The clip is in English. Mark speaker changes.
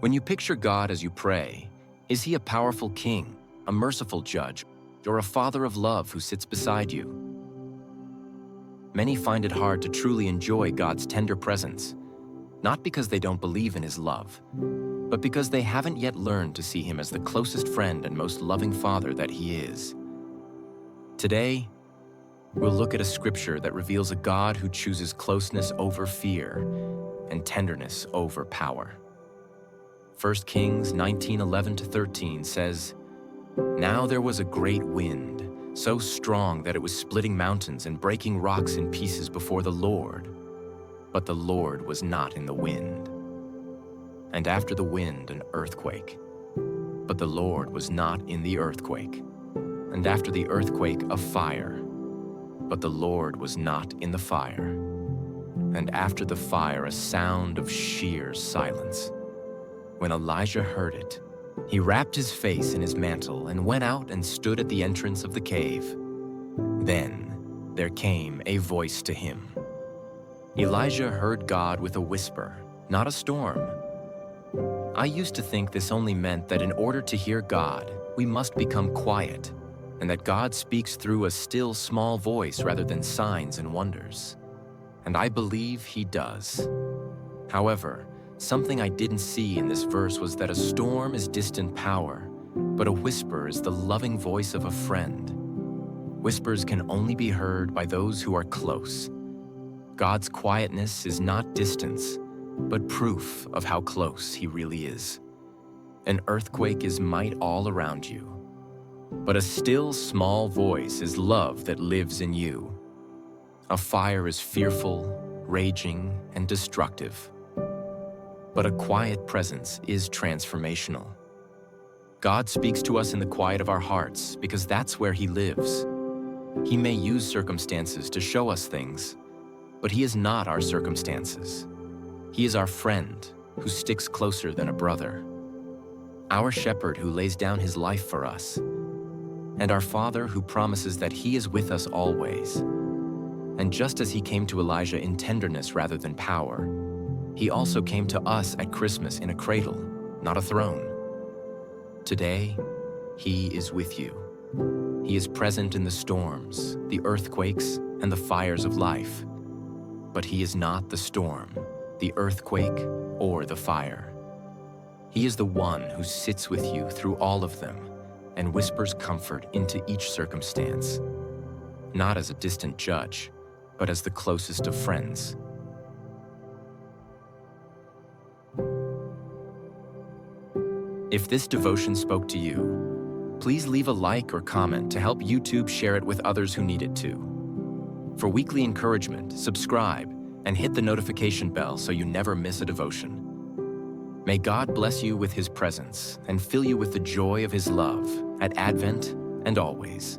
Speaker 1: When you picture God as you pray, is he a powerful king, a merciful judge, or a father of love who sits beside you? Many find it hard to truly enjoy God's tender presence, not because they don't believe in his love, but because they haven't yet learned to see him as the closest friend and most loving father that he is. Today, we'll look at a scripture that reveals a God who chooses closeness over fear and tenderness over power. 1 Kings 19:11-13 says, "Now there was a great wind, so strong that it was splitting mountains and breaking rocks in pieces before the Lord. But the Lord was not in the wind. And after the wind, an earthquake. But the Lord was not in the earthquake. And after the earthquake, a fire. But the Lord was not in the fire. And after the fire, a sound of sheer silence. When Elijah heard it, he wrapped his face in his mantle and went out and stood at the entrance of the cave. Then there came a voice to him." Elijah heard God with a whisper, not a storm. I used to think this only meant that in order to hear God, we must become quiet, and that God speaks through a still small voice rather than signs and wonders. And I believe he does. However, something I didn't see in this verse was that a storm is distant power, but a whisper is the loving voice of a friend. Whispers can only be heard by those who are close. God's quietness is not distance, but proof of how close he really is. An earthquake is might all around you, but a still small voice is love that lives in you. A fire is fearful, raging, and destructive. But a quiet presence is transformational. God speaks to us in the quiet of our hearts because that's where he lives. He may use circumstances to show us things, but he is not our circumstances. He is our friend who sticks closer than a brother, our shepherd who lays down his life for us, and our Father who promises that he is with us always. And just as he came to Elijah in tenderness rather than power, he also came to us at Christmas in a cradle, not a throne. Today, he is with you. He is present in the storms, the earthquakes, and the fires of life. But he is not the storm, the earthquake, or the fire. He is the one who sits with you through all of them and whispers comfort into each circumstance, not as a distant judge, but as the closest of friends. If this devotion spoke to you, please leave a like or comment to help YouTube share it with others who need it too. For weekly encouragement, subscribe and hit the notification bell so you never miss a devotion. May God bless you with his presence and fill you with the joy of his love at Advent and always.